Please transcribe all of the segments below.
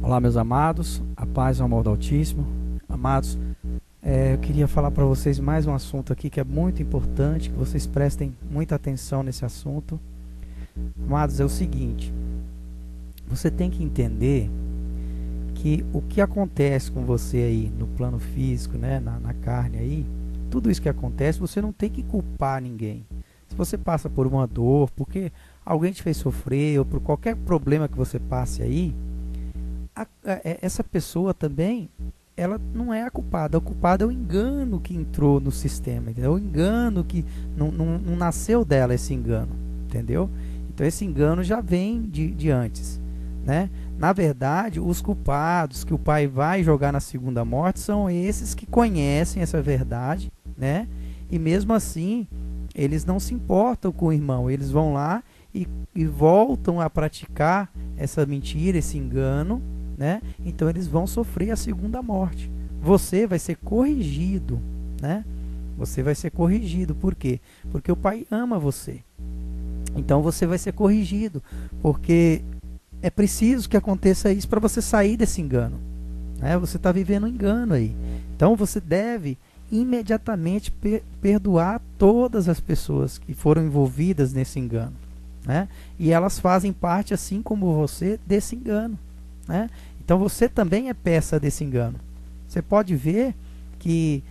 Olá, meus amados, a paz e o amor do Altíssimo. Amados, eu queria falar para vocês mais um assunto aqui que é muito importante, que vocês prestem muita atenção nesse assunto. Amados, é o seguinte: você tem que entender que o que acontece com você aí no plano físico, né, na carne aí, tudo isso que acontece, você não tem que culpar ninguém. Se você passa por uma dor, porque alguém te fez sofrer, ou por qualquer problema que você passe aí, essa pessoa também, ela não é a culpada. O culpado é o engano que entrou no sistema, entendeu? O engano que não nasceu dela, esse engano, entendeu? Então esse engano já vem de antes, né? Na verdade, os culpados que o pai vai jogar na segunda morte são esses que conhecem essa verdade, né? E mesmo assim, eles não se importam com o irmão. Eles vão lá e voltam a praticar essa mentira, esse engano, né? Então eles vão sofrer a segunda morte. Você vai ser corrigido, né? Você vai ser corrigido. Por quê? Porque o pai ama você. Então você vai ser corrigido, porque é preciso que aconteça isso para você sair desse engano, né? Você está vivendo um engano aí. Então você deve imediatamente perdoar todas as pessoas que foram envolvidas nesse engano, né? E elas fazem parte, assim como você, desse engano, né? Então você também é peça desse engano. Você pode ver que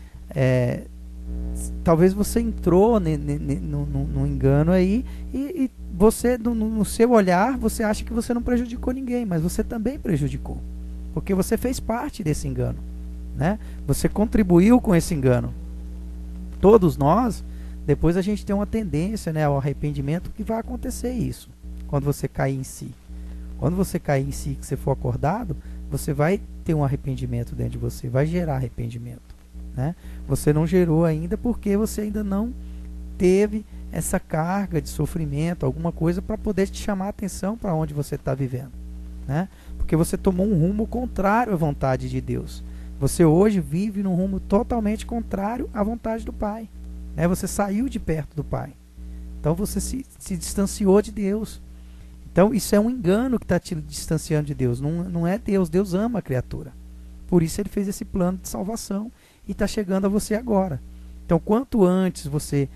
talvez você entrou no engano aí e você, no seu olhar, você acha que você não prejudicou ninguém, mas você também prejudicou, porque você fez parte desse engano, né? Você contribuiu com esse engano. Todos nós, depois a gente tem uma tendência, né, ao arrependimento, que vai acontecer isso quando você cair em si. Quando você cair em si, que você for acordado, você vai ter um arrependimento dentro de você, vai gerar arrependimento, né? Você não gerou ainda porque você ainda não teve essa carga de sofrimento, alguma coisa para poder te chamar a atenção para onde você está vivendo, né? Porque você tomou um rumo contrário à vontade de Deus. Você hoje vive num rumo totalmente contrário à vontade do Pai, né? Você saiu de perto do Pai. Então você se distanciou de Deus. Então isso é um engano que está te distanciando de Deus. Não é Deus. Deus ama a criatura. Por isso ele fez esse plano de salvação e está chegando a você agora. Então quanto antes você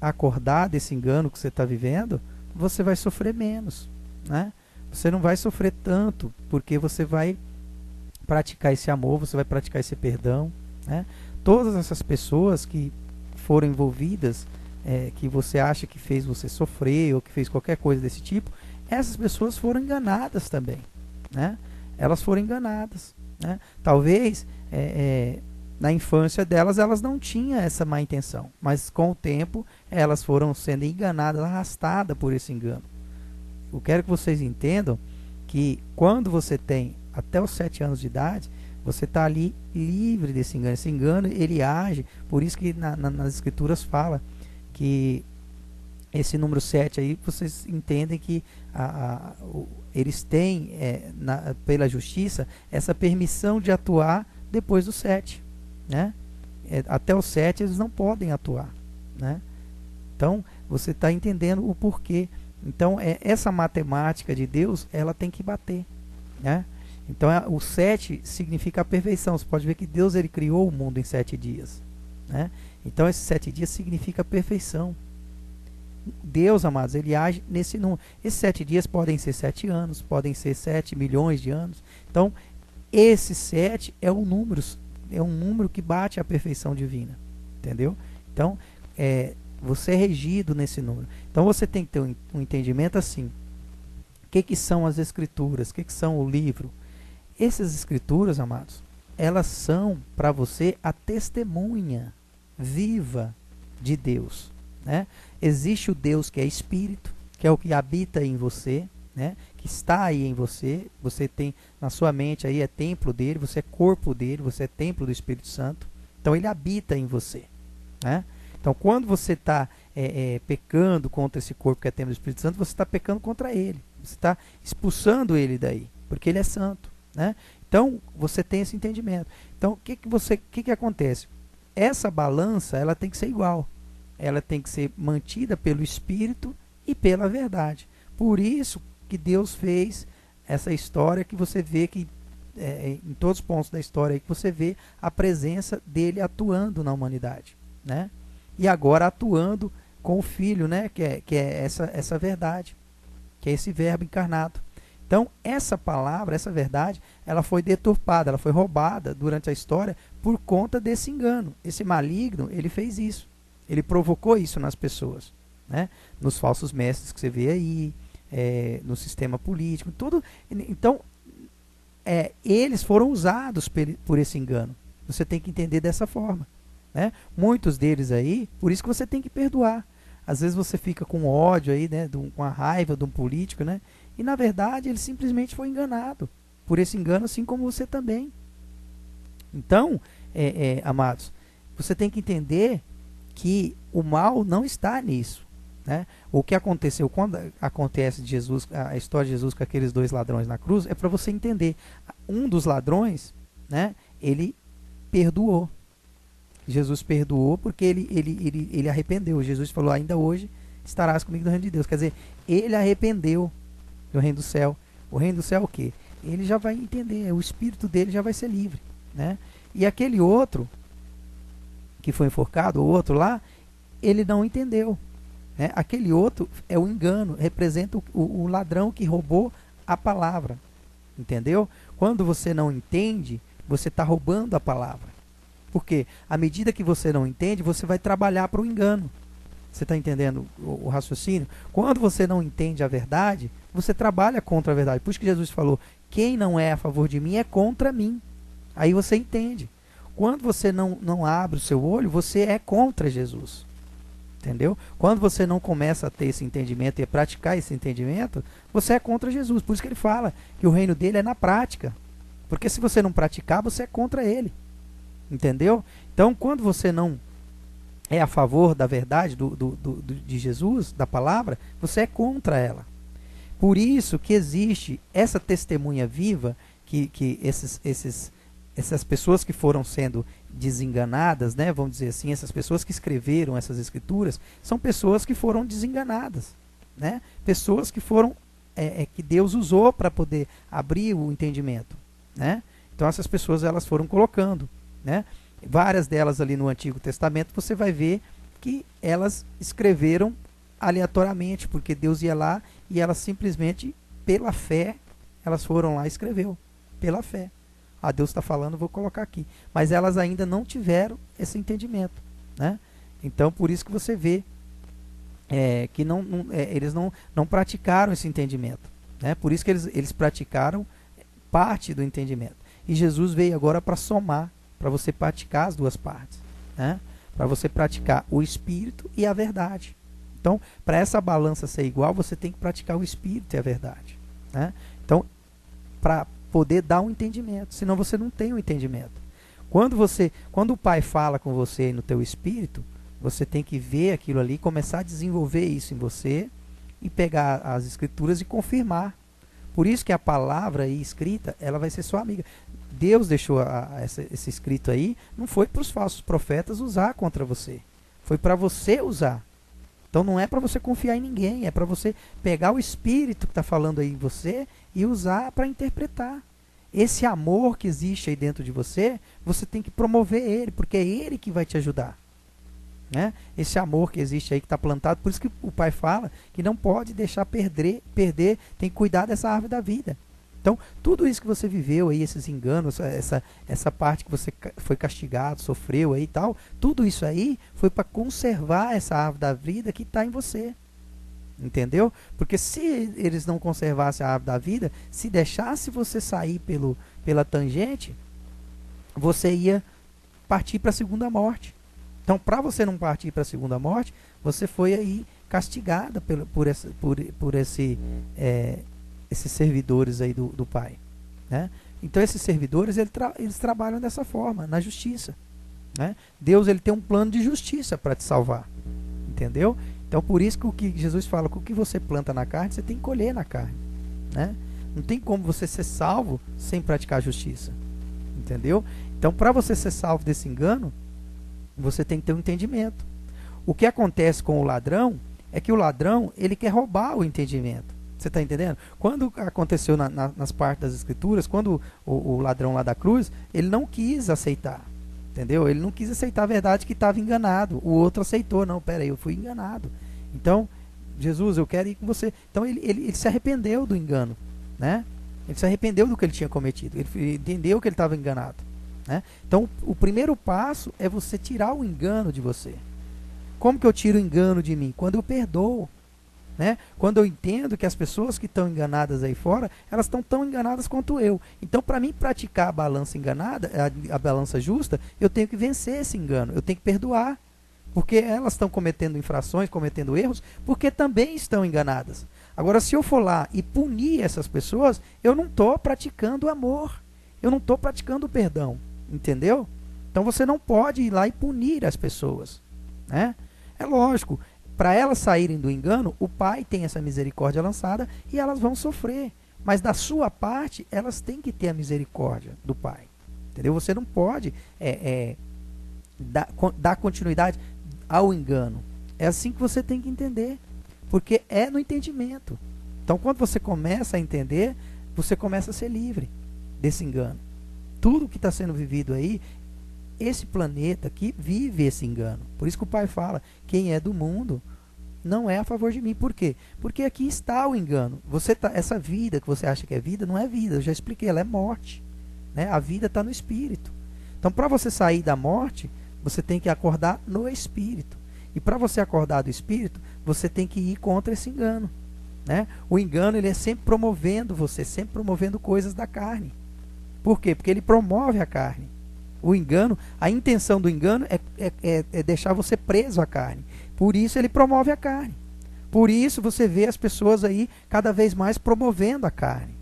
acordar desse engano que você está vivendo, você vai sofrer menos, né? Você não vai sofrer tanto, porque você vai praticar esse amor, você vai praticar esse perdão, né? Todas essas pessoas que foram envolvidas, que você acha que fez você sofrer ou que fez qualquer coisa desse tipo, essas pessoas foram enganadas também, né? Elas foram enganadas, né? Talvez na infância delas, elas não tinham essa má intenção, mas com o tempo elas foram sendo enganadas, arrastadas por esse engano. Eu quero que vocês entendam que quando você tem até os 7 anos de idade, você está ali livre desse engano. Esse engano, ele age, por isso que nas escrituras fala que esse número 7 aí, vocês entendem que eles têm, pela justiça, essa permissão de atuar depois do 7, né? Até o 7 eles não podem atuar, né? Então, você está entendendo o porquê. Então, essa matemática de Deus, ela tem que bater, né? Então, o 7 significa a perfeição. Você pode ver que Deus, ele criou o mundo em 7 dias, né? Então, esses 7 dias significa a perfeição. Deus, amados, ele age nesse número. Esses 7 dias podem ser 7 anos, podem ser 7 milhões de anos. Então, esse 7 é um número que bate a perfeição divina, entendeu? Então, você é regido nesse número. Então, você tem que ter um entendimento assim. O que são as escrituras? O que são o livro? Essas escrituras, amados, elas são para você a testemunha viva de Deus, né? Existe o Deus que é espírito, que é o que habita em você, né? Que está aí em você. Você tem na sua mente aí, é templo dele, você é corpo dele, você é templo do Espírito Santo. Então ele habita em você, né? Então quando você está pecando contra esse corpo que é templo do Espírito Santo, você está pecando contra ele. Você está expulsando ele daí, porque ele é santo, né? Então você tem esse entendimento. Então o que acontece? Essa balança, ela tem que ser igual. Ela tem que ser mantida pelo Espírito e pela verdade. Por isso que Deus fez essa história que você vê que em todos os pontos da história aí que você vê a presença dele atuando na humanidade, né? E agora atuando com o Filho, né? Que é essa verdade, que é esse verbo encarnado. Então, essa palavra, essa verdade, ela foi deturpada, ela foi roubada durante a história por conta desse engano. Esse maligno, ele fez isso. Ele provocou isso nas pessoas, né? Nos falsos mestres que você vê aí, no sistema político, tudo. Então, eles foram usados por esse engano. Você tem que entender dessa forma, né? Muitos deles aí, por isso que você tem que perdoar. Às vezes você fica com ódio aí, né? Com a raiva de um político, né? E na verdade ele simplesmente foi enganado por esse engano, assim como você também. Então, amados, você tem que entender que o mal não está nisso, né? O que aconteceu quando acontece de Jesus, a história de Jesus com aqueles 2 ladrões na cruz, é para você entender. Um dos ladrões, né? Ele perdoou. Jesus perdoou porque ele arrependeu. Jesus falou: ainda hoje estarás comigo no reino de Deus. Quer dizer, ele arrependeu do reino do céu. O reino do céu é o quê? Ele já vai entender, o espírito dele já vai ser livre, né? E aquele outro que foi enforcado, o outro lá, ele não entendeu, né? Aquele outro é o engano, representa o ladrão que roubou a palavra, entendeu? Quando você não entende, você está roubando a palavra. Porque à medida que você não entende, você vai trabalhar para o engano. Você está entendendo o raciocínio? Quando você não entende a verdade, você trabalha contra a verdade. Por isso que Jesus falou: quem não é a favor de mim é contra mim. Aí você entende. Quando você não abre o seu olho, você é contra Jesus. Entendeu? Quando você não começa a ter esse entendimento e a praticar esse entendimento, você é contra Jesus. Por isso que ele fala que o reino dele é na prática. Porque se você não praticar, você é contra ele. Entendeu? Então, quando você não é a favor da verdade de Jesus, da palavra, você é contra ela. Por isso que existe essa testemunha viva, que essas pessoas que foram sendo desenganadas, né, vamos dizer assim, essas pessoas que escreveram essas escrituras, são pessoas que foram desenganadas, né? Pessoas que foram, que Deus usou para poder abrir o entendimento, né? Então essas pessoas, elas foram colocando, né? Várias delas ali no Antigo Testamento, você vai ver que elas escreveram aleatoriamente, porque Deus ia lá e elas simplesmente, pela fé, elas foram lá e escreveu, pela fé. Ah, Deus está falando, vou colocar aqui. Mas elas ainda não tiveram esse entendimento, né? Então, por isso que você vê que eles não praticaram esse entendimento, né? Por isso que eles praticaram parte do entendimento. E Jesus veio agora para somar, para você praticar as duas partes, né? Para você praticar o Espírito e a verdade. Então, para essa balança ser igual, você tem que praticar o Espírito e a verdade, né? Então, para poder dar um entendimento, senão você não tem um entendimento. Quando o Pai fala com você no teu espírito, você tem que ver aquilo ali, começar a desenvolver isso em você e pegar as escrituras e confirmar. Por isso que a palavra aí escrita, ela vai ser sua amiga. Deus deixou esse escrito aí, não foi para os falsos profetas usar contra você, foi para você usar. Então não é para você confiar em ninguém, é para você pegar o Espírito que está falando aí em você e usar para interpretar. Esse amor que existe aí dentro de você, você tem que promover ele, porque é ele que vai te ajudar, né? Esse amor que existe aí, que está plantado, por isso que o Pai fala que não pode deixar perder, tem que cuidar dessa árvore da vida. Então, tudo isso que você viveu aí, esses enganos, essa parte que você foi castigado, sofreu aí e tal, tudo isso aí foi para conservar essa árvore da vida que está em você. Entendeu? Porque se eles não conservassem a árvore da vida, se deixasse você sair pela tangente, você ia partir para a segunda morte. Então, para você não partir para a segunda morte, você foi aí castigada por esses servidores aí do Pai, né? Então esses servidores, eles trabalham dessa forma, na justiça, né? Deus, ele tem um plano de justiça para te salvar, entendeu? Então por isso que o que Jesus fala, que o que você planta na carne, você tem que colher na carne, né? Não tem como você ser salvo sem praticar a justiça, entendeu? Então, para você ser salvo desse engano, você tem que ter um entendimento. O que acontece com o ladrão é que o ladrão, ele quer roubar o entendimento. Você está entendendo? Quando aconteceu nas partes das escrituras, quando o ladrão lá da cruz, ele não quis aceitar. Entendeu? Ele não quis aceitar a verdade que estava enganado. O outro aceitou. Não, peraí, eu fui enganado. Então, Jesus, eu quero ir com você. Então ele se arrependeu do engano, né? Ele se arrependeu do que ele tinha cometido. Ele entendeu que ele estava enganado, né? Então o primeiro passo é você tirar o engano de você. Como que eu tiro o engano de mim? Quando eu perdoo, né? Quando eu entendo que as pessoas que estão enganadas aí fora, elas estão tão enganadas quanto eu. Então, para mim praticar a balança enganada, a balança justa, eu tenho que vencer esse engano. Eu tenho que perdoar. Porque elas estão cometendo infrações, cometendo erros, porque também estão enganadas. Agora, se eu for lá e punir essas pessoas, eu não estou praticando amor. Eu não estou praticando perdão. Entendeu? Então você não pode ir lá e punir as pessoas, né? É lógico, para elas saírem do engano, o pai tem essa misericórdia lançada e elas vão sofrer. Mas da sua parte, elas têm que ter a misericórdia do pai. Entendeu? Você não pode dar continuidade ao engano. É assim que você tem que entender, porque é no entendimento. Então, quando você começa a entender, você começa a ser livre desse engano. Tudo que está sendo vivido aí, esse planeta aqui vive esse engano. Por isso que o pai fala, quem é do mundo não é a favor de mim. Por quê? Porque aqui está o engano. Essa vida que você acha que é vida, não é vida. Eu já expliquei, ela é morte, né? A vida está no espírito. Então, para você sair da morte, você tem que acordar no espírito. E para você acordar do espírito, você tem que ir contra esse engano, né? O engano, ele é sempre promovendo você, sempre promovendo coisas da carne. Por quê? Porque ele promove a carne. O engano, a intenção do engano é deixar você preso à carne. Por isso ele promove a carne. Por isso você vê as pessoas aí cada vez mais promovendo a carne.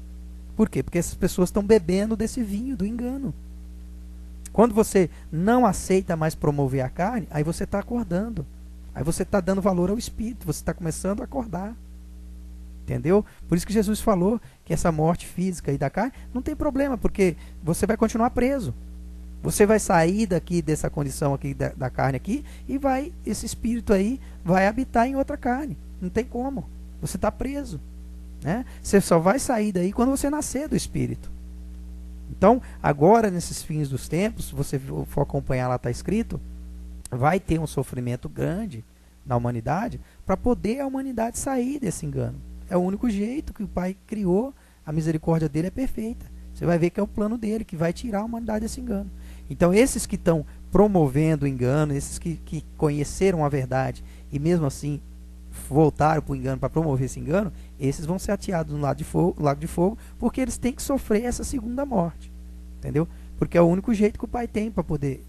Por quê? Porque essas pessoas estão bebendo desse vinho do engano. Quando você não aceita mais promover a carne, aí você está acordando. Aí você está dando valor ao espírito, você está começando a acordar. Entendeu? Por isso que Jesus falou que essa morte física aí da carne não tem problema, porque você vai continuar preso. Você vai sair daqui dessa condição aqui da carne aqui e esse espírito aí vai habitar em outra carne. Não tem como. Você está preso, né? Você só vai sair daí quando você nascer do espírito. Então, agora, nesses fins dos tempos, se você for acompanhar lá, está escrito, vai ter um sofrimento grande na humanidade para poder a humanidade sair desse engano. É o único jeito que o Pai criou, a misericórdia dele é perfeita. Você vai ver que é o plano dele, que vai tirar a humanidade desse engano. Então, esses que estão promovendo o engano, esses que conheceram a verdade e mesmo assim voltaram para o engano para promover esse engano, esses vão ser ateados no lago de fogo, porque eles têm que sofrer essa segunda morte. Entendeu? Porque é o único jeito que o Pai tem para poder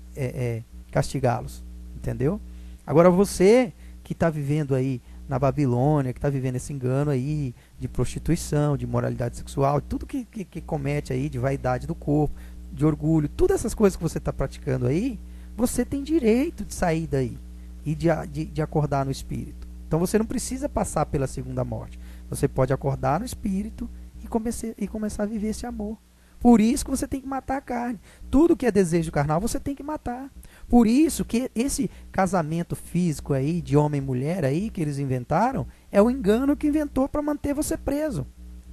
castigá-los. Entendeu? Agora você que está vivendo aí na Babilônia, que está vivendo esse engano aí de prostituição, de moralidade sexual, tudo que comete aí, de vaidade do corpo, de orgulho, todas essas coisas que você está praticando aí, você tem direito de sair daí e de acordar no espírito. Então você não precisa passar pela segunda morte. Você pode acordar no espírito e começar a viver esse amor. Por isso que você tem que matar a carne. Tudo que é desejo carnal você tem que matar. Por isso que esse casamento físico aí, de homem e mulher aí, que eles inventaram, é o engano que inventou para manter você preso.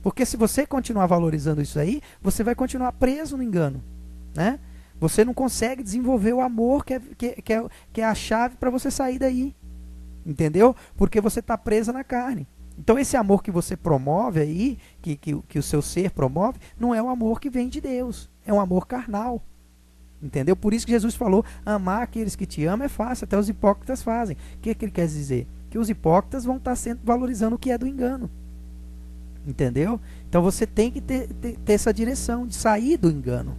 Porque se você continuar valorizando isso aí, você vai continuar preso no engano, né? Você não consegue desenvolver o amor que é a chave para você sair daí. Entendeu? Porque você está presa na carne. Então esse amor que você promove aí, que o seu ser promove, não é um amor que vem de Deus. É um amor carnal. Entendeu? Por isso que Jesus falou, amar aqueles que te amam é fácil, até os hipócritas fazem. O que ele quer dizer? Que os hipócritas vão estar sempre valorizando o que é do engano. Entendeu? Então você tem que ter essa direção de sair do engano.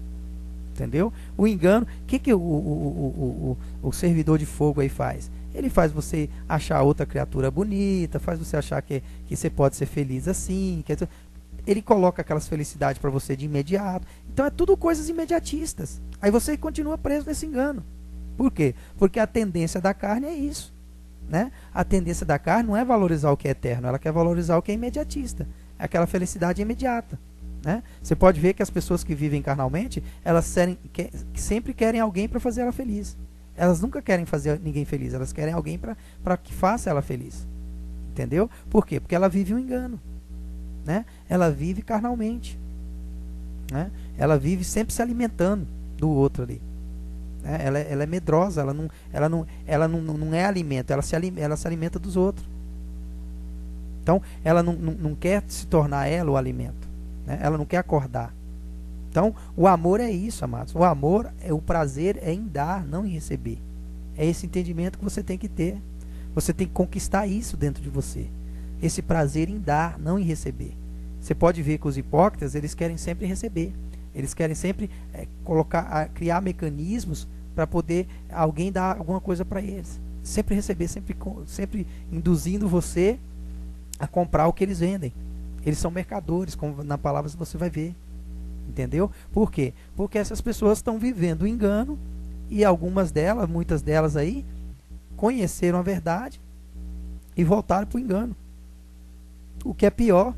Entendeu? O engano, o que o servidor de fogo aí faz? Ele faz você achar outra criatura bonita, faz você achar que você pode ser feliz assim. Ele coloca aquelas felicidades para você de imediato. Então é tudo coisas imediatistas. Aí você continua preso nesse engano. Por quê? Porque a tendência da carne é isso, né? A tendência da carne não é valorizar o que é eterno, ela quer valorizar o que é imediatista. É aquela felicidade imediata, né? Você pode ver que as pessoas que vivem carnalmente, elas sempre querem alguém para fazer ela feliz. Elas nunca querem fazer ninguém feliz, elas querem alguém para que faça ela feliz. Entendeu? Por quê? Porque ela vive um engano. né? Ela vive carnalmente, né? Ela vive sempre se alimentando do outro ali, né? Ela é medrosa, ela não é alimento, ela se alimenta dos outros. Então ela não quer se tornar ela o alimento, né? Ela não quer acordar. Então o amor é isso, amados. O amor, o prazer é em dar, não em receber. É esse entendimento que você tem que ter. Você tem que conquistar isso dentro de você. Esse prazer em dar, não em receber. Você pode ver que os hipócritas, eles querem sempre receber. Eles querem sempre criar mecanismos para poder alguém dar alguma coisa para eles. Sempre receber, sempre induzindo você a comprar o que eles vendem. Eles são mercadores, como na palavra você vai ver. Entendeu? Por quê? Porque essas pessoas estão vivendo o engano e algumas delas, muitas delas aí, conheceram a verdade e voltaram para o engano. O que é pior,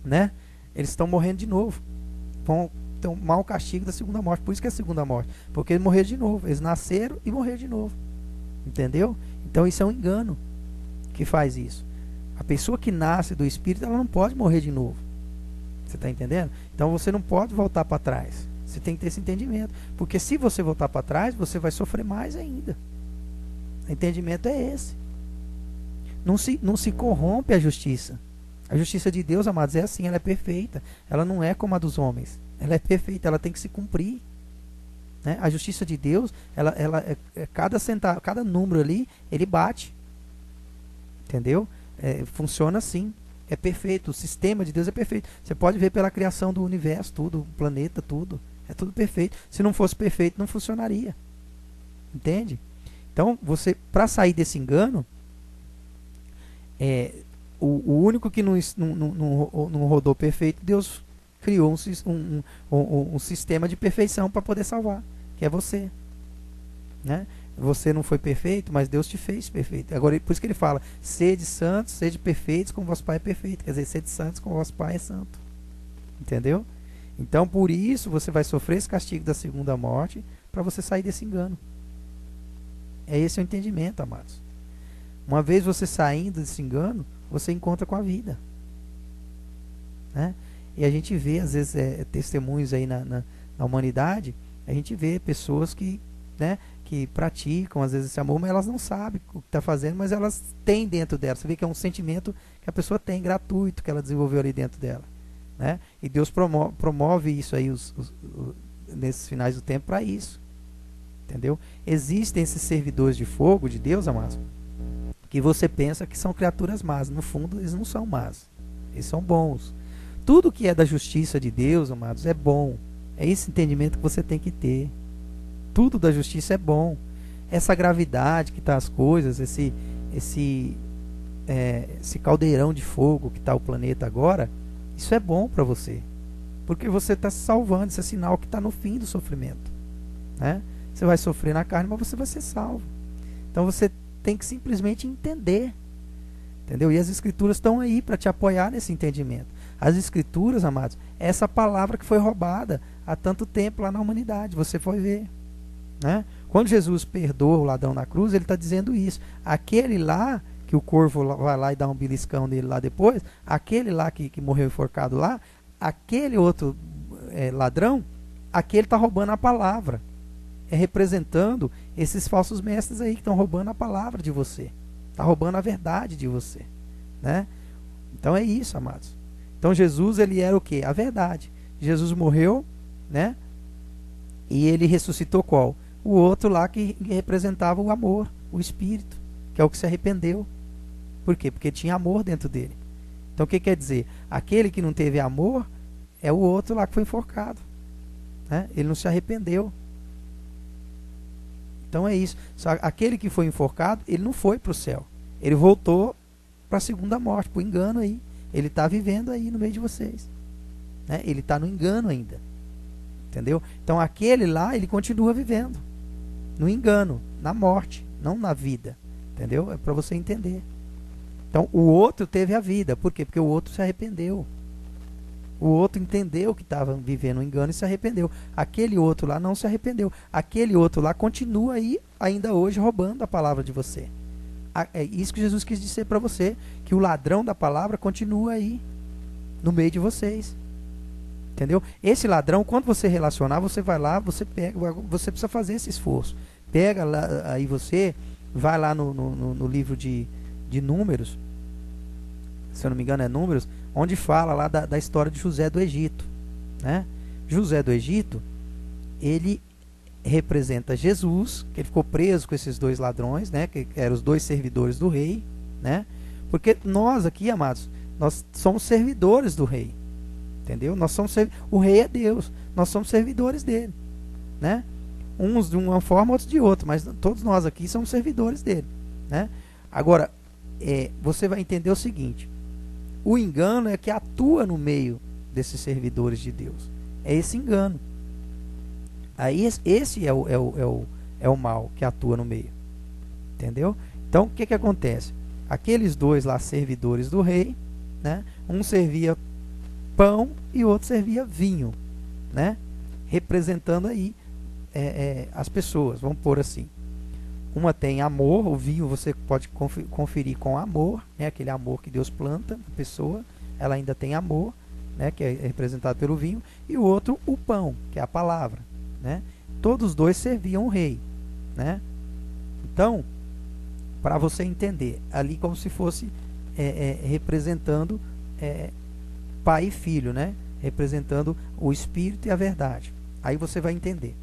né? Eles estão morrendo de novo. Vão tomar o castigo da segunda morte. Por isso que é a segunda morte. Porque eles morreram de novo. Eles nasceram e morreram de novo. Entendeu? Então isso é um engano que faz isso. A pessoa que nasce do Espírito, ela não pode morrer de novo. Você está entendendo? Então você não pode voltar para trás. Você tem que ter esse entendimento. Porque se você voltar para trás, você vai sofrer mais ainda. O entendimento é esse. Não se corrompe a justiça. A justiça de Deus, amados, é assim, ela é perfeita. Ela não é como a dos homens. Ela é perfeita, ela tem que se cumprir. Né? A justiça de Deus, cada número ali, ele bate. Entendeu? Funciona assim. É perfeito. O sistema de Deus é perfeito. Você pode ver pela criação do universo, tudo, o planeta, tudo. É tudo perfeito. Se não fosse perfeito, não funcionaria. Entende? Então, você, para sair desse engano, o único que não rodou perfeito, Deus criou um sistema de perfeição para poder salvar, que é você. Né? Você não foi perfeito, mas Deus te fez perfeito. Agora, por isso que ele fala, sede santos, sede perfeitos, como vosso Pai é perfeito. Quer dizer, sede santos, como vosso Pai é santo. Entendeu? Então, por isso, você vai sofrer esse castigo da segunda morte, para você sair desse engano. É esse o entendimento, amados. Uma vez você saindo desse engano, você encontra com a vida. Né? E a gente vê, às vezes, testemunhos aí na humanidade, a gente vê pessoas que, né, que praticam, às vezes, esse amor, mas elas não sabem o que está fazendo, mas elas têm dentro dela. Você vê que é um sentimento que a pessoa tem, gratuito, que ela desenvolveu ali dentro dela. Né? E Deus promove isso aí nesses finais do tempo para isso. Entendeu? Existem esses servidores de fogo de Deus, amados, que você pensa que são criaturas más. No fundo, eles não são más. Eles são bons. Tudo que é da justiça de Deus, amados, é bom. É esse entendimento que você tem que ter. Tudo da justiça é bom. Essa gravidade que está as coisas, esse caldeirão de fogo que está o planeta agora, isso é bom para você. Porque você está se salvando. Isso é sinal que está no fim do sofrimento. Né? Você vai sofrer na carne, mas você vai ser salvo. Então você tem que simplesmente entender. Entendeu? E as escrituras estão aí para te apoiar nesse entendimento. As escrituras, amados, é essa palavra que foi roubada há tanto tempo lá na humanidade. Você foi ver. Né? Quando Jesus perdoa o ladrão na cruz, ele está dizendo isso. Aquele lá, que o corvo vai lá e dá um beliscão nele lá depois, aquele lá que morreu enforcado lá, aquele outro ladrão, aquele está roubando a palavra. É representando esses falsos mestres aí que estão roubando a palavra de você. Está roubando a verdade de você. Né? Então é isso, amados. Então Jesus, ele era o quê? A verdade. Jesus morreu, né? E ele ressuscitou qual? O outro lá que representava o amor, o Espírito, que é o que se arrependeu. Por quê? Porque tinha amor dentro dele. Então o que quer dizer? Aquele que não teve amor é o outro lá que foi enforcado. Né? Ele não se arrependeu. Então é isso. Só aquele que foi enforcado, ele não foi para o céu. Ele voltou para a segunda morte, para o engano aí. Ele está vivendo aí no meio de vocês. Né? Ele está no engano ainda. Entendeu? Então aquele lá, ele continua vivendo. No engano, na morte, não na vida. Entendeu? É para você entender. Então o outro teve a vida. Por quê? Porque o outro se arrependeu. O outro entendeu que estava vivendo um engano e se arrependeu. Aquele outro lá não se arrependeu. Aquele outro lá continua aí, ainda hoje, roubando a palavra de você. É isso que Jesus quis dizer para você, que o ladrão da palavra continua aí. no meio de vocês. Entendeu? Esse ladrão, quando você relacionar, você vai lá, você pega, você precisa fazer esse esforço. Pega lá, aí você vai lá no livro de Números, se eu não me engano é Números, onde fala lá da história de José do Egito, né? José do Egito, ele representa Jesus, que ele ficou preso com esses dois ladrões, né? Que eram os dois servidores do rei, né? Porque nós aqui, amados, nós somos servidores do rei, entendeu? Nós somos o rei é Deus, nós somos servidores dele, né? Uns de uma forma, outros de outra, mas todos nós aqui somos servidores dele, né? Agora, você vai entender o seguinte: o engano é que atua no meio desses servidores de Deus. É esse engano. Aí esse é o mal que atua no meio. Entendeu? Então, o que acontece? Aqueles dois lá, servidores do rei, né? Um servia pão e o outro servia vinho, né? Representando aí as pessoas, vamos pôr assim. Uma tem amor, o vinho você pode conferir com amor, né? Aquele amor que Deus planta na pessoa, ela ainda tem amor, né? Que é representado pelo vinho, e o outro o pão, que é a palavra, né? Todos os dois serviam o rei, né? Então, para você entender, ali como se fosse representando pai e filho, né? Representando o Espírito e a verdade. Aí você vai entender.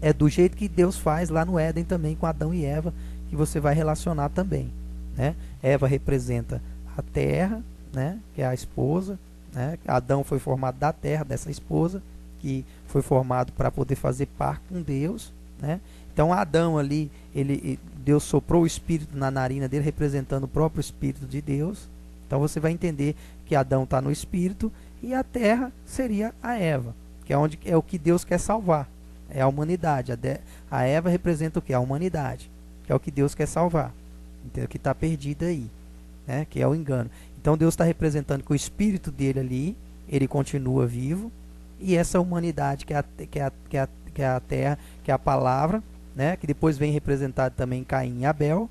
É do jeito que Deus faz lá no Éden também com Adão e Eva, que você vai relacionar também, né? Eva representa a terra, né? Que é a esposa, né? Adão foi formado da terra, dessa esposa, que foi formado para poder fazer par com Deus, né? Então Adão ali, Deus soprou o Espírito na narina dele, representando o próprio Espírito de Deus. Então você vai entender que Adão está no Espírito e a terra seria a Eva, que é o que Deus quer salvar. É a humanidade. A Eva representa o que? A humanidade, que é o que Deus quer salvar, entendeu? Que está perdida aí, né? Que é o engano. Então Deus está representando que o Espírito dele ali, ele continua vivo, e essa humanidade que é a terra, que é a palavra, né? Que depois vem representado também Caim e Abel.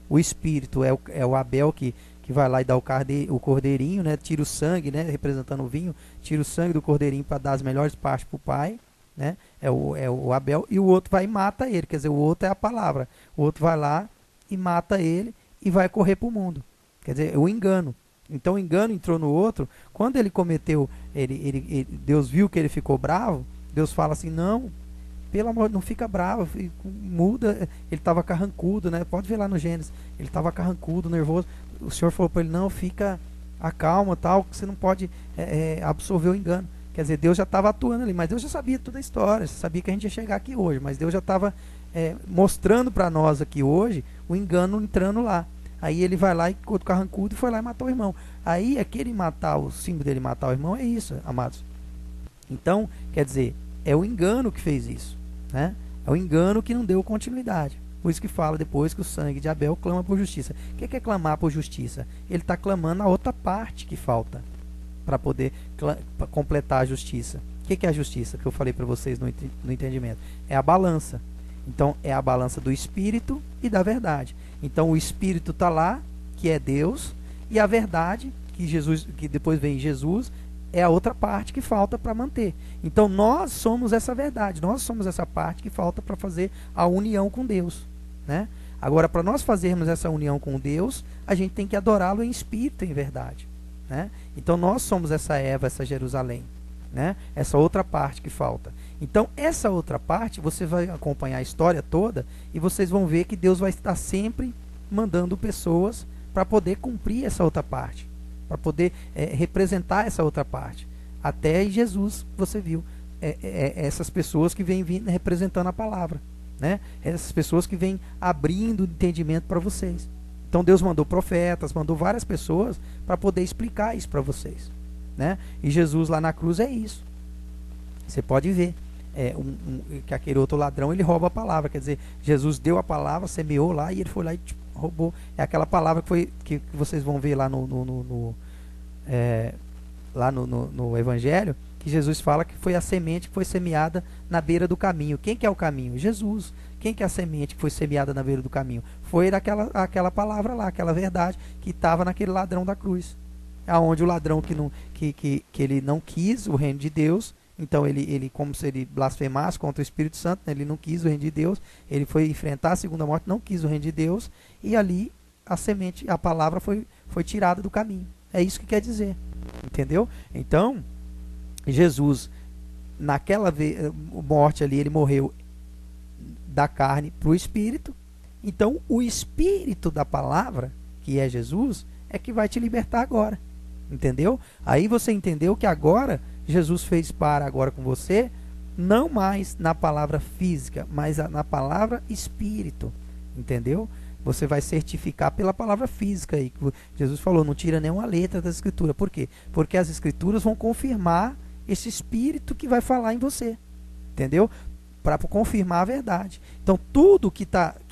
O Espírito é o Abel que vai lá e dá o cordeirinho, né? Tira o sangue, né? Representando o vinho, tira o sangue do cordeirinho para dar as melhores partes para o pai, né? É o Abel, e o outro vai e mata ele, quer dizer, o outro é a palavra. O outro vai lá e mata ele e vai correr para o mundo. Quer dizer, o engano. Então o engano entrou no outro. Quando ele cometeu, Deus viu que ele ficou bravo. Deus fala assim: não, pelo amor, não fica bravo, muda. Ele estava carrancudo, né? Pode ver lá no Gênesis, ele estava carrancudo, nervoso. O Senhor falou para ele: não, fica, acalma, tal, que você não pode absorver o engano. Quer dizer, Deus já estava atuando ali, mas Deus já sabia toda a história, sabia que a gente ia chegar aqui hoje, mas Deus já estava mostrando para nós aqui hoje o engano entrando lá. Aí ele vai lá e ficou carrancudo e foi lá e matou o irmão. Aí aquele matar, o símbolo dele matar o irmão é isso, amados. Então, quer dizer, é o engano que fez isso, né? É o engano que não deu continuidade. Por isso que fala depois que o sangue de Abel clama por justiça. O que é clamar por justiça? Ele está clamando a outra parte que falta para poder completar a justiça. O que é a justiça que eu falei para vocês no entendimento? É a balança. Então é a balança do Espírito e da verdade. Então o Espírito está lá, que é Deus, e a verdade, que depois vem Jesus, é a outra parte que falta para manter. Então nós somos essa verdade, nós somos essa parte que falta para fazer a união com Deus, né? Agora, para nós fazermos essa união com Deus, a gente tem que adorá-lo em espírito e em verdade, né? Então nós somos essa Eva, essa Jerusalém, né? Essa outra parte que falta. Então essa outra parte, você vai acompanhar a história toda e vocês vão ver que Deus vai estar sempre mandando pessoas para poder cumprir essa outra parte, para poder representar essa outra parte. Até em Jesus você viu essas pessoas que vêm representando a palavra, né? Essas pessoas que vêm abrindo o entendimento para vocês. Então Deus mandou profetas, mandou várias pessoas para poder explicar isso para vocês, né? E Jesus lá na cruz é isso. Você pode ver que aquele outro ladrão, ele rouba a palavra. Quer dizer, Jesus deu a palavra, semeou lá e ele foi lá e roubou. É aquela palavra que vocês vão ver lá no Evangelho, que Jesus fala que foi a semente que foi semeada na beira do caminho. Quem que é o caminho? Jesus. Quem que é a semente que foi semeada na beira do caminho? Foi aquela palavra lá, aquela verdade que estava naquele ladrão da cruz, aonde o ladrão que ele não quis o reino de Deus, então ele como se ele blasfemasse contra o Espírito Santo, né? Ele não quis o reino de Deus, ele foi enfrentar a segunda morte, não quis o reino de Deus, e ali a semente, a palavra foi tirada do caminho. É isso que quer dizer, entendeu? Então, Jesus, naquela morte ali, ele morreu da carne para o Espírito. Então, o Espírito da palavra, que é Jesus, é que vai te libertar agora, entendeu? Aí você entendeu que agora Jesus fez para agora com você, não mais na palavra física, mas na palavra Espírito, entendeu? Você vai certificar pela palavra física aí. Jesus falou, não tira nenhuma letra da Escritura. Por quê? Porque as Escrituras vão confirmar esse Espírito que vai falar em você, entendeu? Para confirmar a verdade. Então, tudo que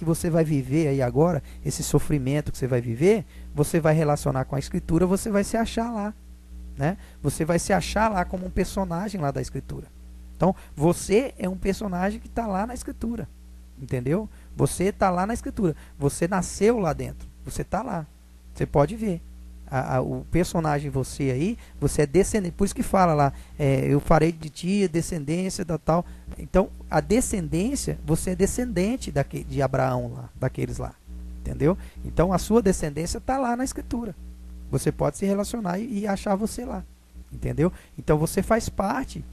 você vai viver aí agora, esse sofrimento que você vai viver, você vai relacionar com a Escritura, você vai se achar lá, né? Você vai se achar lá como um personagem lá da Escritura. Então, você é um personagem que está lá na Escritura, entendeu? Você está lá na Escritura. Você nasceu lá dentro. Você está lá. Você pode ver. O personagem você aí, você é descendente. Por isso que fala lá, eu farei de ti descendência da tal. Então, a descendência, você é descendente de Abraão lá, daqueles lá. Entendeu? Então, a sua descendência está lá na Escritura. Você pode se relacionar e achar você lá. Entendeu? Então, você faz parte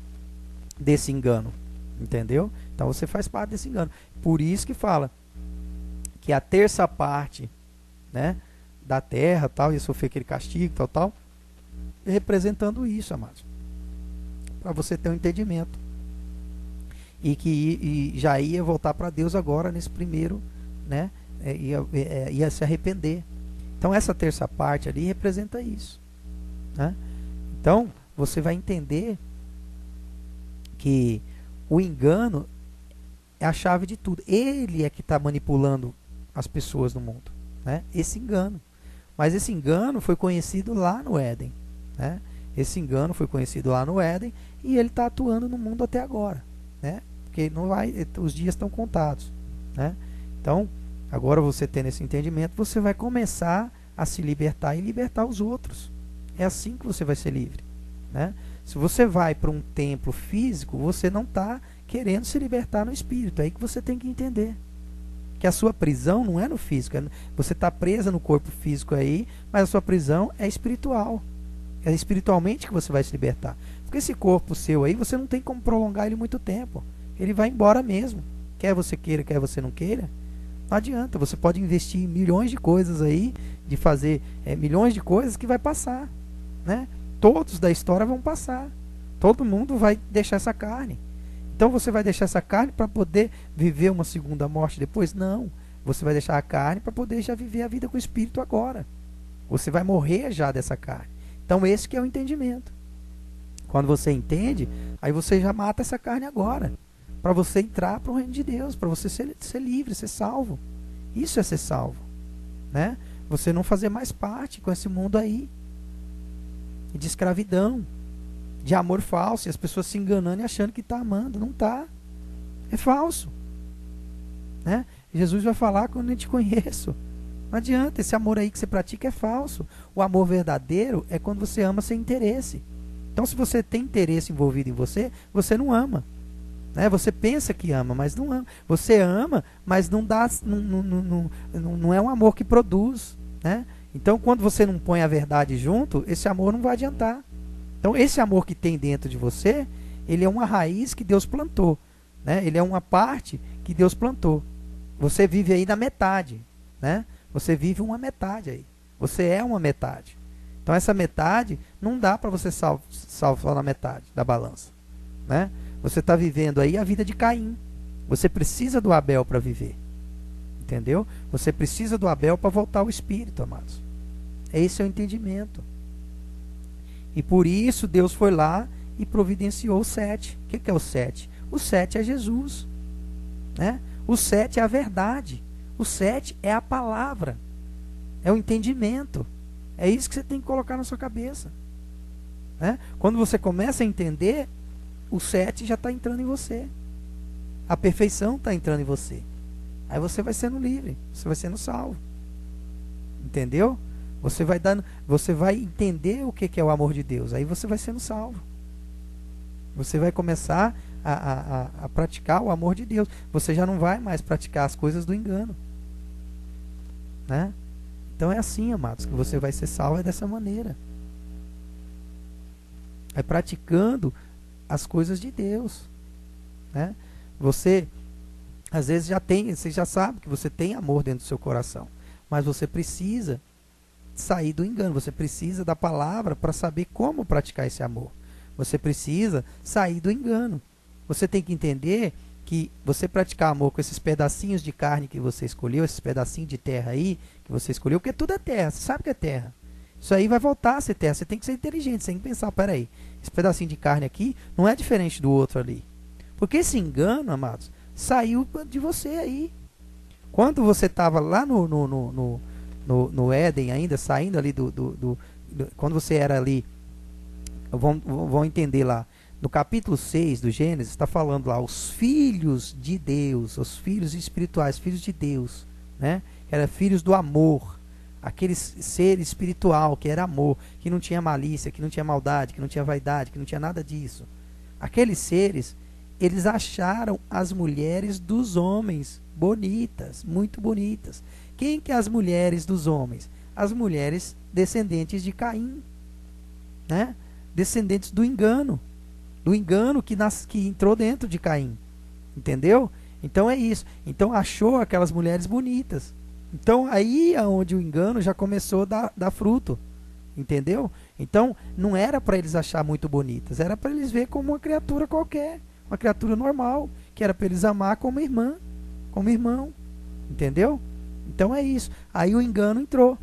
desse engano. Entendeu? Então, você faz parte desse engano. Por isso que fala que a terça parte, né, da terra, tal, ia sofrer aquele castigo, tal, representando isso, amados. Para você ter um entendimento. E já ia voltar para Deus agora, nesse primeiro, né, ia se arrepender. Então, essa terça parte ali representa isso, né? Então, você vai entender que o engano é a chave de tudo. Ele é que está manipulando as pessoas no mundo, né? Esse engano. Mas esse engano foi conhecido lá no Éden, né? Esse engano foi conhecido lá no Éden e ele está atuando no mundo até agora, né? Porque não vai, os dias estão contados, né? Então, agora você tendo esse entendimento, você vai começar a se libertar e libertar os outros. É assim que você vai ser livre, né? Se você vai para um templo físico, você não está querendo se libertar no espírito. É aí que você tem que entender que a sua prisão não é no físico. Você está presa no corpo físico aí, mas a sua prisão é espiritual. É espiritualmente que você vai se libertar. Porque esse corpo seu aí, você não tem como prolongar ele muito tempo. Ele vai embora mesmo. Quer você queira, quer você não queira. Não adianta. Você pode investir em milhões de coisas aí, de fazer milhões de coisas que vai passar, né? Todos da história vão passar. Todo mundo vai deixar essa carne. Então você vai deixar essa carne para poder viver uma segunda morte depois? Não. Você vai deixar a carne para poder já viver a vida com o Espírito agora. Você vai morrer já dessa carne. Então esse que é o entendimento. Quando você entende, aí você já mata essa carne agora. Para você entrar para o reino de Deus. Para você ser livre, ser salvo. Isso é ser salvo, né? Você não fazer mais parte com esse mundo aí de escravidão, de amor falso, e as pessoas se enganando e achando que está amando. Não está. É falso, né? Jesus vai falar: quando eu te conheço. Não adianta, esse amor aí que você pratica é falso. O amor verdadeiro é quando você ama sem interesse. Então, se você tem interesse envolvido em você, você não ama, né? Você pensa que ama, mas não ama. Você ama, mas não dá, não é um amor que produz, né? Então, quando você não põe a verdade junto, esse amor não vai adiantar. Então, esse amor que tem dentro de você, ele é uma raiz que Deus plantou, né? Ele é uma parte que Deus plantou. Você vive aí na metade, né? Você vive uma metade aí. Você é uma metade. Então, essa metade não dá para você salvar só na metade da balança, né? Você está vivendo aí a vida de Caim. Você precisa do Abel para viver. Entendeu? Você precisa do Abel para voltar ao Espírito, amados. Esse é o entendimento. E por isso Deus foi lá e providenciou o 7. O que é o 7? O 7 é Jesus, né? O 7 é a verdade. O 7 é a palavra. É o entendimento. É isso que você tem que colocar na sua cabeça, né? Quando você começa a entender, o 7 já está entrando em você. A perfeição está entrando em você. Aí você vai sendo livre. Você vai sendo salvo. Entendeu? Você vai entender o que é o amor de Deus. Aí você vai sendo salvo. Você vai começar a praticar o amor de Deus. Você já não vai mais praticar as coisas do engano, né? Então é assim, amados, que você vai ser salvo, é dessa maneira. É praticando as coisas de Deus, né? Você às vezes você já sabe que você tem amor dentro do seu coração, mas você precisa sair do engano, você precisa da palavra para saber como praticar esse amor. Você precisa sair do engano. Você tem que entender que você praticar amor com esses pedacinhos de carne que você escolheu, esses pedacinhos de terra aí que você escolheu, porque tudo é terra, você sabe que é terra. Isso aí vai voltar a ser terra, você tem que ser inteligente, você tem que pensar, peraí, esse pedacinho de carne aqui não é diferente do outro ali. Porque esse engano, amados, saiu de você aí. Quando você estava lá no Éden ainda, saindo ali quando você era ali, vão entender lá, no capítulo 6 do Gênesis, está falando lá, os filhos de Deus, os filhos espirituais, filhos de Deus, né? Eram filhos do amor, aquele ser espiritual que era amor, que não tinha malícia, que não tinha maldade, que não tinha vaidade, que não tinha nada disso. Aqueles seres, eles acharam as mulheres dos homens bonitas, muito bonitas. Quem que é as mulheres dos homens? As mulheres descendentes de Caim, né? Descendentes do engano que entrou dentro de Caim, entendeu? Então é isso. Então achou aquelas mulheres bonitas. Então aí é onde o engano já começou a dar fruto, entendeu? Então não era para eles achar muito bonitas, era para eles ver como uma criatura qualquer, uma criatura normal, que era para eles amar como irmã, como irmão, entendeu? Então é isso. Aí o engano entrou.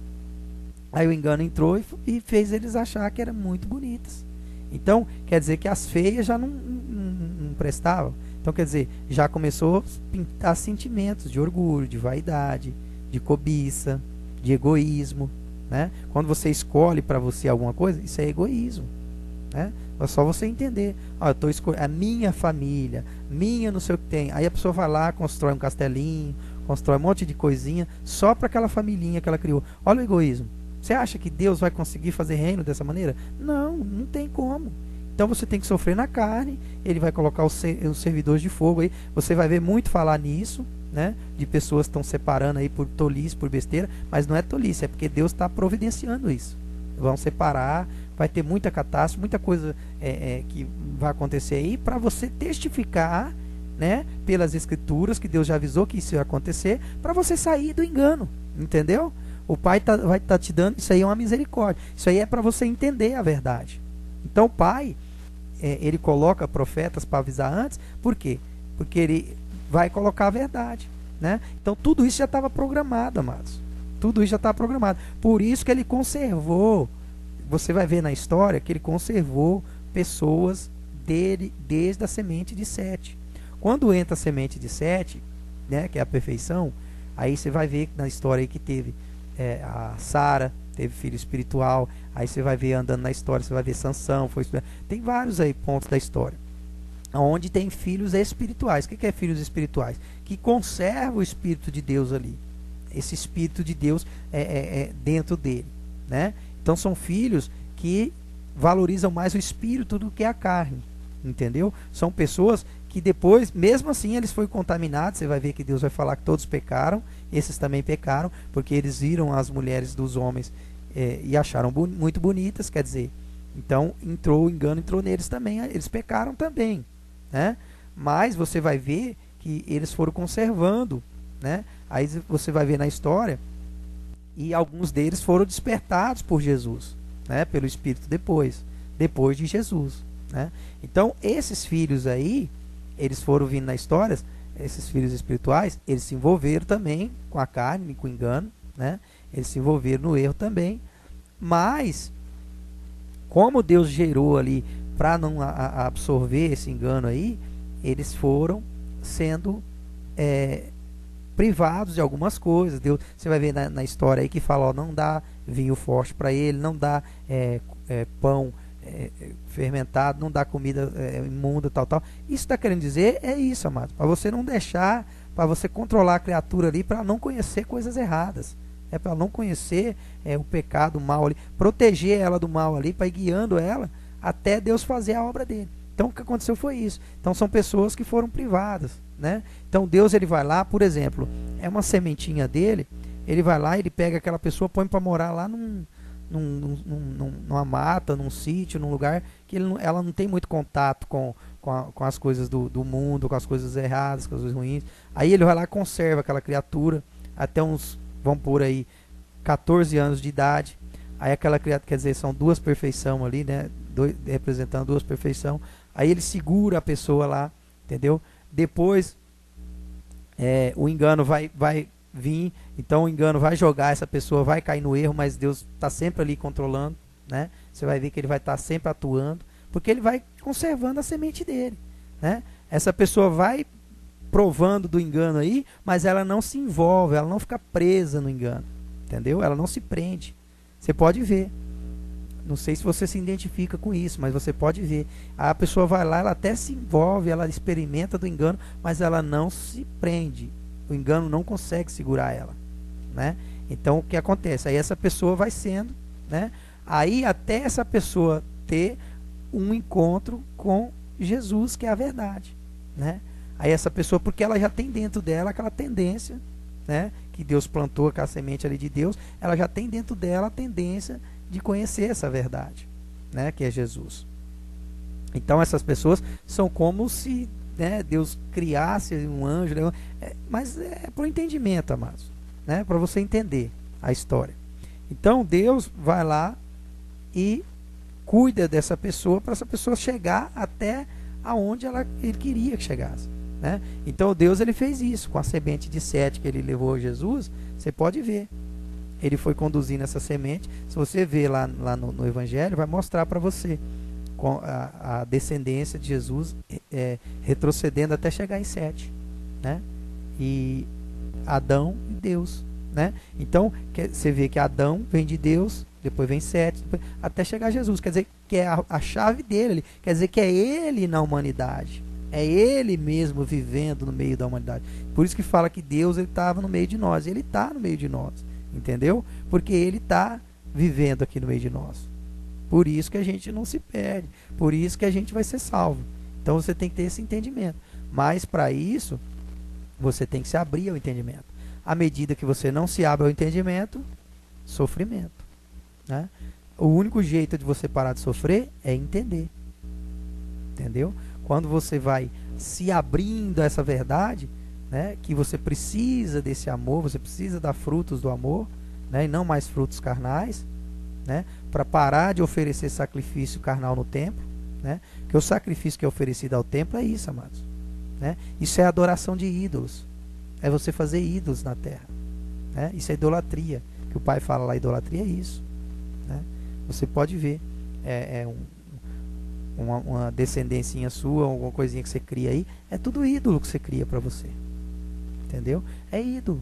E fez eles achar que eram muito bonitas. Então, quer dizer que as feias já não prestavam. Então, quer dizer, já começou a pintar sentimentos de orgulho, de vaidade, de cobiça, de egoísmo, né? Quando você escolhe para você alguma coisa, isso é egoísmo, né? É só você entender. Eu tô escolhendo a minha família, minha não sei o que tem. Aí a pessoa vai lá, constrói um castelinho, constrói um monte de coisinha só para aquela familhinha que ela criou. Olha o egoísmo. Você acha que Deus vai conseguir fazer reino dessa maneira? Não, não tem como. Então você tem que sofrer na carne, ele vai colocar os servidores de fogo aí. Você vai ver muito falar nisso, né? De pessoas que estão separando aí por tolice, por besteira, mas não é tolice, é porque Deus está providenciando isso. Vão separar, vai ter muita catástrofe, muita coisa que vai acontecer aí para você testificar, né? Pelas escrituras, que Deus já avisou que isso ia acontecer, para você sair do engano, entendeu? O Pai vai estar te dando, isso aí é uma misericórdia. Isso aí é para você entender a verdade. Então o Pai, ele coloca profetas para avisar antes. Por quê? Porque ele vai colocar a verdade, né? Então tudo isso já estava programado, amados. Tudo isso já estava programado. Por isso que ele conservou. Você vai ver na história que ele conservou pessoas dele desde a semente de Sete. Quando entra a semente de Sete, né, que é a perfeição, aí você vai ver na história aí que teve a Sara, teve filho espiritual. Aí você vai ver andando na história, você vai ver Sansão, tem vários aí pontos da história onde tem filhos espirituais. O que é filhos espirituais? Que conserva o Espírito de Deus ali. Esse Espírito de Deus é dentro dele, né? Então são filhos que valorizam mais o Espírito do que a carne, entendeu? São pessoas que depois, mesmo assim, eles foram contaminados. Você vai ver que Deus vai falar que todos pecaram, esses também pecaram, porque eles viram as mulheres dos homens e acharam muito bonitas, quer dizer, então o engano entrou neles também, eles pecaram também, né? Mas você vai ver que eles foram conservando, né? Aí você vai ver na história, e alguns deles foram despertados por Jesus, né? Pelo Espírito depois de Jesus, né? Então esses filhos aí, eles foram vindo na história, esses filhos espirituais, eles se envolveram também com a carne, com o engano, né? Eles se envolveram no erro também, mas como Deus gerou ali para não absorver esse engano aí, eles foram sendo privados de algumas coisas. Deus, você vai ver na história aí que fala, não dá vinho forte para ele, não dá pão fermentado, não dá comida imunda, tal. Isso está querendo dizer isso, amado, para você não deixar, para você controlar a criatura ali, para não conhecer coisas erradas. É para ela não conhecer o pecado, o mal ali, proteger ela do mal ali, para ir guiando ela até Deus fazer a obra dele. Então o que aconteceu foi isso. Então são pessoas que foram privadas, né? Então Deus ele vai lá, por exemplo, é uma sementinha dele, ele vai lá, ele pega aquela pessoa, põe para morar lá numa mata, num sítio, num lugar que ela não tem muito contato com as coisas do mundo, com as coisas erradas, com as coisas ruins. Aí ele vai lá e conserva aquela criatura até uns, vamos por aí, 14 anos de idade. Aí aquela criatura, quer dizer, são duas perfeições ali, né? Representando duas perfeições. Aí ele segura a pessoa lá, entendeu? Depois o engano vai vir, então o engano vai jogar, essa pessoa vai cair no erro, mas Deus está sempre ali controlando, né? Você vai ver que ele vai estar sempre atuando, porque ele vai conservando a semente dele, né? Essa pessoa vai provando do engano aí, mas ela não se envolve, ela não fica presa no engano, entendeu? Ela não se prende. Você pode ver. Não sei se você se identifica com isso, mas você pode ver. A pessoa vai lá, ela até se envolve, ela experimenta do engano, mas ela não se prende. O engano não consegue segurar ela, né? Então o que acontece? Aí essa pessoa vai sendo, né? Aí até essa pessoa ter um encontro com Jesus, que é a verdade, né? Aí essa pessoa, porque ela já tem dentro dela aquela tendência, né? Que Deus plantou aquela semente ali de Deus, ela já tem dentro dela a tendência de conhecer essa verdade, né? Que é Jesus. Então essas pessoas são como se, né, Deus criasse um anjo, mas é para o entendimento, amados, né? Para você entender a história. Então Deus vai lá e cuida dessa pessoa para essa pessoa chegar até aonde ele queria que chegasse, né? Então Deus ele fez isso com a semente de Sete que ele levou a Jesus. Você pode ver, ele foi conduzindo essa semente. Se você ver lá no Evangelho, vai mostrar para você com a descendência de Jesus retrocedendo até chegar em Sete, né? E Adão e Deus, né? Então você vê que Adão vem de Deus, depois vem Sete, até chegar a Jesus. Quer dizer que é a chave dele, quer dizer que é ele na humanidade, é ele mesmo vivendo no meio da humanidade. Por isso que fala que Deus estava no meio de nós. Ele está no meio de nós, entendeu? Porque ele está vivendo aqui no meio de nós. Por isso que a gente não se perde, por isso que a gente vai ser salvo. Então você tem que ter esse entendimento. Mas para isso, você tem que se abrir ao entendimento. À medida que você não se abre ao entendimento, sofrimento, né? O único jeito de você parar de sofrer é entender. Entendeu? Quando você vai se abrindo a essa verdade, né, que você precisa desse amor, você precisa dar frutos do amor, né, e não mais frutos carnais, né, para parar de oferecer sacrifício carnal no templo, né, porque o sacrifício que é oferecido ao templo é isso, amados, né, isso é adoração de ídolos, é você fazer ídolos na terra, né, isso é idolatria, que o pai fala lá, idolatria é isso, né, você pode ver, uma descendência sua, alguma coisinha que você cria aí, é tudo ídolo que você cria para você, entendeu? É ídolo.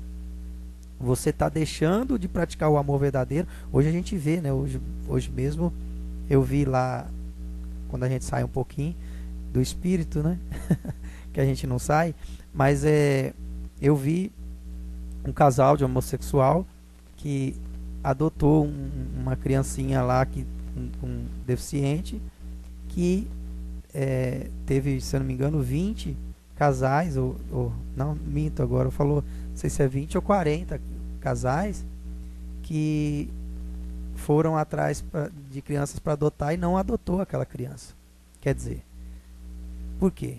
Você está deixando de praticar o amor verdadeiro. Hoje a gente vê, né? Hoje mesmo eu vi lá, quando a gente sai um pouquinho do espírito, né? Que a gente não sai, mas eu vi um casal de homossexual que adotou uma criancinha lá com deficiente, que teve, se eu não me engano, 20 casais, não, minto agora, falou, não sei se é 20 ou 40 casais que foram atrás de crianças para adotar e não adotou aquela criança. Quer dizer, por quê?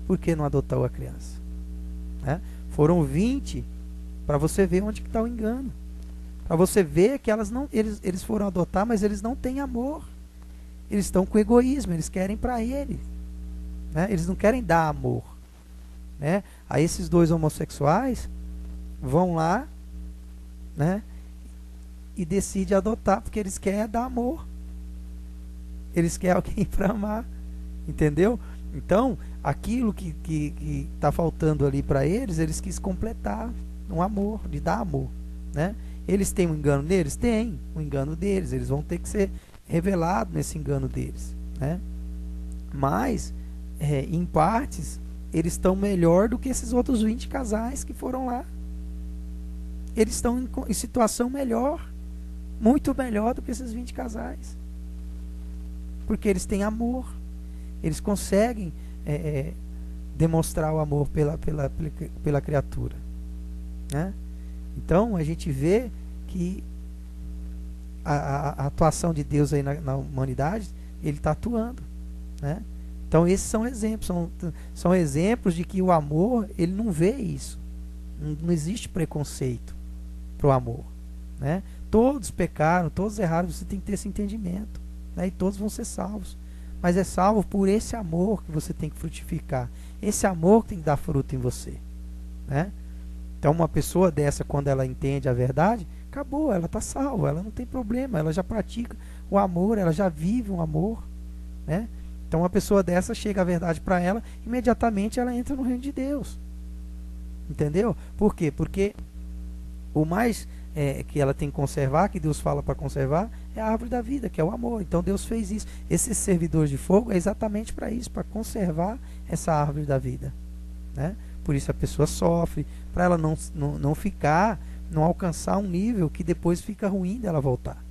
Por que não adotou a criança? Né? Foram 20 para você ver onde que está o engano. Para você ver que eles foram adotar, mas eles não têm amor. Eles estão com egoísmo, eles querem para eles, né? Eles não querem dar amor, né? Aí esses dois homossexuais vão lá, né? E decidem adotar, porque eles querem dar amor. Eles querem alguém para amar, entendeu? Então, aquilo que está faltando ali para eles quis completar um amor, de dar amor, né? Eles têm um engano neles? Tem um engano deles, eles vão ter que ser revelado nesse engano deles, né? Mas em partes eles estão melhor do que esses outros 20 casais que foram lá. eles estão em situação melhor, muito melhor do que esses 20 casais. Porque eles têm amor, eles conseguem demonstrar o amor pela criatura, né? Então a gente vê que a atuação de Deus aí na humanidade, ele está atuando, né? Então esses são exemplos, são exemplos de que o amor, ele não vê isso, não existe preconceito para o amor, né? Todos pecaram, todos erraram, você tem que ter esse entendimento, né? E todos vão ser salvos, mas é salvo por esse amor que você tem que frutificar, esse amor que tem que dar fruto em você, né? Então uma pessoa dessa, quando ela entende a verdade, acabou, ela está salva, ela não tem problema, ela já pratica o amor, ela já vive um amor, né? Então uma pessoa dessa, chega a verdade para ela, imediatamente ela entra no reino de Deus, entendeu? Por quê? Porque o mais que ela tem que conservar, que Deus fala para conservar, é a árvore da vida, que é o amor. Então Deus fez isso. Esse servidor de fogo é exatamente para isso, para conservar essa árvore da vida, né? Por isso a pessoa sofre, para ela não ficar, não alcançar um nível que depois fica ruim dela voltar,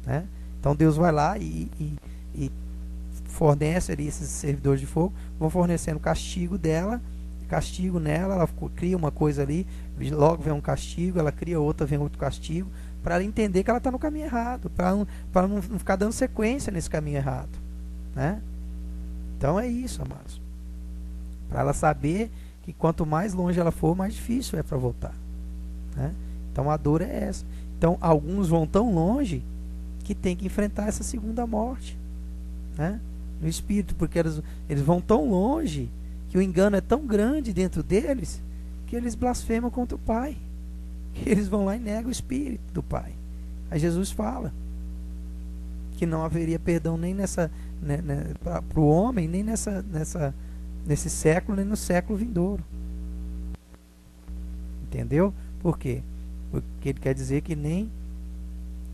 né? Então Deus vai lá e fornece ali esses servidores de fogo, vão fornecendo castigo nela, ela cria uma coisa ali, logo vem um castigo, ela cria outra, vem outro castigo, para ela entender que ela está no caminho errado, para não ficar dando sequência nesse caminho errado, né? Então é isso, amados, para ela saber que quanto mais longe ela for, mais difícil é para voltar, né? Então a dor é essa. Então alguns vão tão longe que tem que enfrentar essa segunda morte, né? No espírito, porque eles vão tão longe que o engano é tão grande dentro deles que eles blasfemam contra o Pai, que eles vão lá e negam o Espírito do Pai. Aí Jesus fala que não haveria perdão nem para o homem, nem nesse século, nem no século vindouro. Entendeu? Por quê? Porque ele quer dizer que nem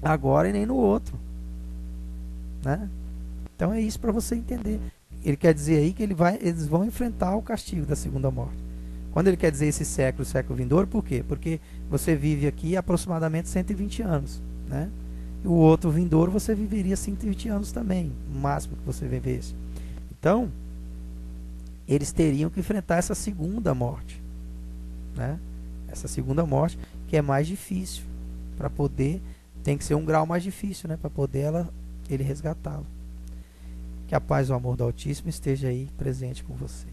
agora e nem no outro, né? Então é isso para você entender. Ele quer dizer aí que eles vão enfrentar o castigo da segunda morte. Quando ele quer dizer esse século, o século vindouro, por quê? Porque você vive aqui aproximadamente 120 anos, né? E o outro vindouro você viveria 120 anos também, o máximo que você vivesse. Então, eles teriam que enfrentar essa segunda morte, né? Essa segunda morte que é mais difícil para poder, tem que ser um grau mais difícil, né? Para poder ele resgatá-lo. Que a paz e o amor do Altíssimo esteja aí presente com você.